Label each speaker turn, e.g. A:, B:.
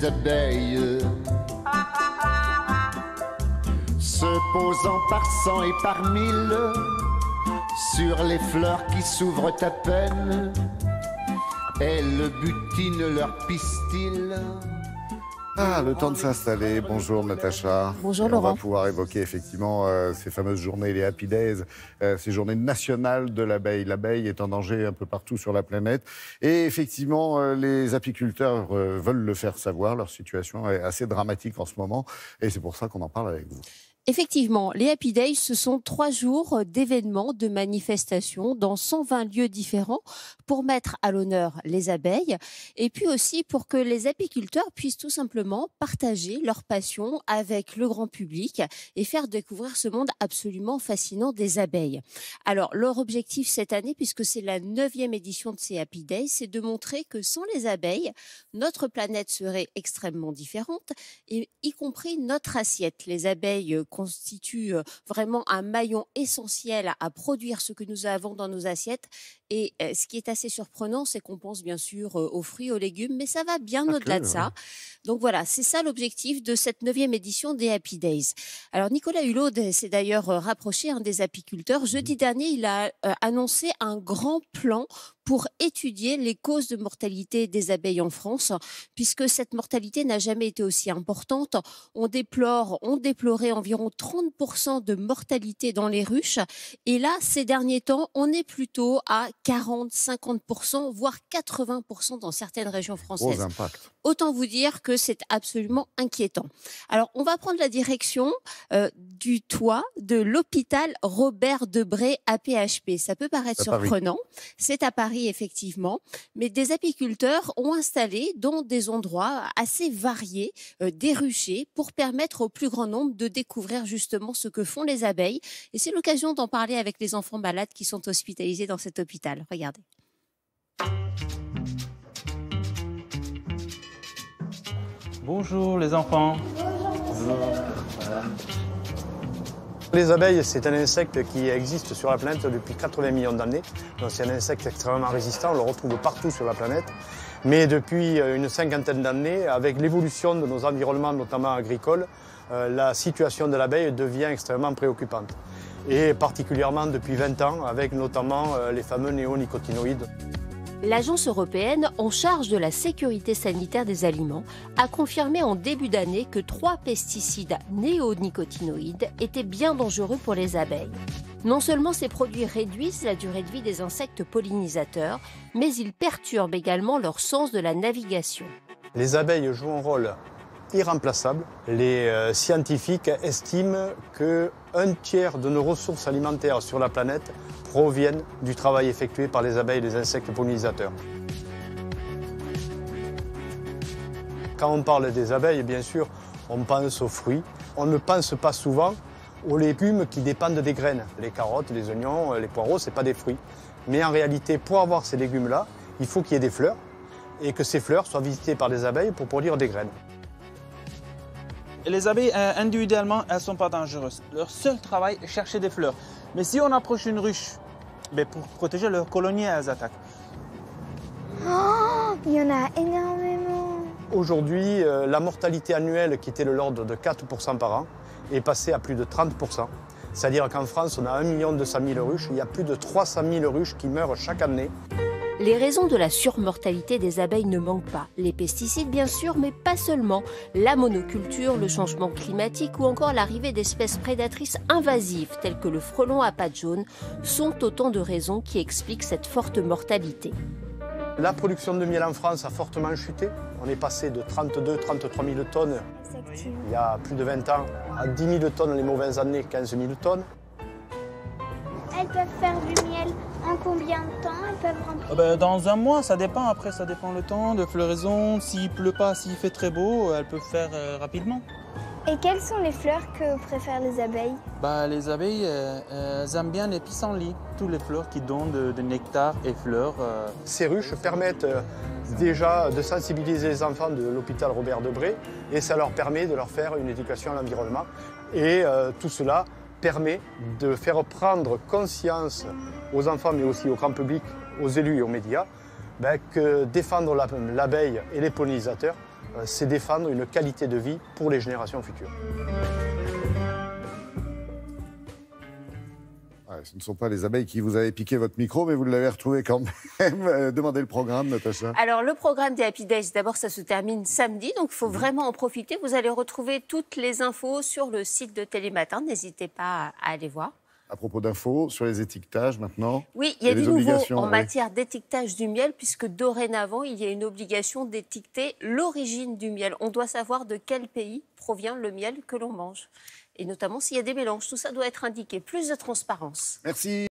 A: les abeilles, se posant par cent et par mille sur les fleurs qui s'ouvrent à peine, elles butinent leur pistil.
B: Ah, le temps de s'installer. Bonjour Natacha.
C: Bonjour
B: Et
C: Laurent.
B: on va pouvoir évoquer effectivement ces fameuses journées, les Happy Days, ces journées nationales de l'abeille. L'abeille est en danger un peu partout sur la planète. Et effectivement, les apiculteurs veulent le faire savoir. Leur situation est assez dramatique en ce moment. Et c'est pour ça qu'on en parle avec vous.
C: Effectivement, les Happy Days, ce sont 3 jours d'événements, de manifestations dans 120 lieux différents pour mettre à l'honneur les abeilles et puis aussi pour que les apiculteurs puissent tout simplement partager leur passion avec le grand public et faire découvrir ce monde absolument fascinant des abeilles. Alors, leur objectif cette année, puisque c'est la 9e édition de ces Happy Days, c'est de montrer que sans les abeilles, notre planète serait extrêmement différente, et y compris notre assiette. Les abeilles constitue vraiment un maillon essentiel à produire ce que nous avons dans nos assiettes. Et ce qui est assez surprenant, c'est qu'on pense bien sûr aux fruits, aux légumes, mais ça va bien au-delà de ça. Donc voilà, c'est ça l'objectif de cette 9e édition des Happy Days. Alors Nicolas Hulot s'est d'ailleurs rapproché des apiculteurs. Jeudi dernier, il a annoncé un grand plan pour étudier les causes de mortalité des abeilles en France, puisque cette mortalité n'a jamais été aussi importante. On déplorait environ 30% de mortalité dans les ruches. Et là, ces derniers temps, on est plutôt à 40, 50%, voire 80% dans certaines régions françaises.
B: Gros impact.
C: Autant vous dire que c'est absolument inquiétant. Alors, on va prendre la direction du toit de l'hôpital Robert Debré à PHP. Ça peut paraître surprenant. C'est à Paris, effectivement. Mais des apiculteurs ont installé dans des endroits assez variés des ruchers pour permettre au plus grand nombre de découvrir justement ce que font les abeilles. Et c'est l'occasion d'en parler avec les enfants malades qui sont hospitalisés dans cet hôpital. Regardez.
D: Bonjour les enfants. Bonjour. Voilà.
E: Les abeilles, c'est un insecte qui existe sur la planète depuis 80 millions d'années. Donc c'est un insecte extrêmement résistant, on le retrouve partout sur la planète. Mais depuis une cinquantaine d'années, avec l'évolution de nos environnements, notamment agricoles, la situation de l'abeille devient extrêmement préoccupante. Et particulièrement depuis 20 ans, avec notamment les fameux néonicotinoïdes.
C: L'Agence européenne en charge de la sécurité sanitaire des aliments a confirmé en début d'année que 3 pesticides néonicotinoïdes étaient bien dangereux pour les abeilles. Non seulement ces produits réduisent la durée de vie des insectes pollinisateurs, mais ils perturbent également leur sens de la navigation.
E: Les abeilles jouent un rôle irremplaçable. Les scientifiques estiment qu'un tiers de nos ressources alimentaires sur la planète proviennent du travail effectué par les abeilles et les insectes pollinisateurs. Quand on parle des abeilles, bien sûr, on pense aux fruits. On ne pense pas souvent aux légumes qui dépendent des graines. Les carottes, les oignons, les poireaux, ce n'est pas des fruits. Mais en réalité, pour avoir ces légumes-là, il faut qu'il y ait des fleurs et que ces fleurs soient visitées par des abeilles pour produire des graines.
D: Les abeilles, individuellement, elles ne sont pas dangereuses. Leur seul travail est chercher des fleurs. Mais si on approche une ruche, pour protéger leurs colonies, elles attaquent.
F: Oh, il y en a énormément.
E: Aujourd'hui, la mortalité annuelle, qui était de l'ordre de 4% par an, est passée à plus de 30%. C'est-à-dire qu'en France, on a 1 200 000 ruches. Il y a plus de 300 000 ruches qui meurent chaque année.
C: Les raisons de la surmortalité des abeilles ne manquent pas. Les pesticides, bien sûr, mais pas seulement. La monoculture, le changement climatique ou encore l'arrivée d'espèces prédatrices invasives telles que le frelon à pattes jaunes sont autant de raisons qui expliquent cette forte mortalité.
E: La production de miel en France a fortement chuté. On est passé de 32-33 000 tonnes il y a plus de 20 ans à 10 000 tonnes les mauvaises années, 15 000 tonnes.
F: Elles peuvent faire du miel en combien de temps? Elles peuvent remplir
D: Dans un mois, ça dépend. Après, ça dépend le temps de floraison. S'il pleut pas, s'il fait très beau, elles peuvent faire rapidement.
F: Et quelles sont les fleurs que préfèrent les abeilles?
D: Les abeilles, elles aiment bien les pissenlits. Toutes les fleurs qui donnent de nectar et fleurs.
E: Ces ruches permettent déjà de sensibiliser les enfants de l'hôpital Robert Debré et ça leur permet de leur faire une éducation à l'environnement. Et tout cela permet de faire prendre conscience aux enfants, mais aussi au grand public, aux élus et aux médias, que défendre l'abeille et les pollinisateurs, c'est défendre une qualité de vie pour les générations futures.
B: Ouais, ce ne sont pas les abeilles qui vous avaient piqué votre micro, mais vous l'avez retrouvé quand même. Demandez le programme, Natacha.
C: Alors, le programme des Happy Days, d'abord, ça se termine samedi, donc il faut vraiment en profiter. Vous allez retrouver toutes les infos sur le site de Télématin. N'hésitez pas à aller voir.
B: À propos d'infos, sur les étiquetages maintenant.
C: Oui, il y a du nouveau
B: obligations
C: en
B: oui.
C: matière d'étiquetage du miel, puisque dorénavant, il y a une obligation d'étiqueter l'origine du miel. On doit savoir de quel pays provient le miel que l'on mange. Et notamment s'il y a des mélanges. Tout ça doit être indiqué. Plus de transparence.
B: Merci.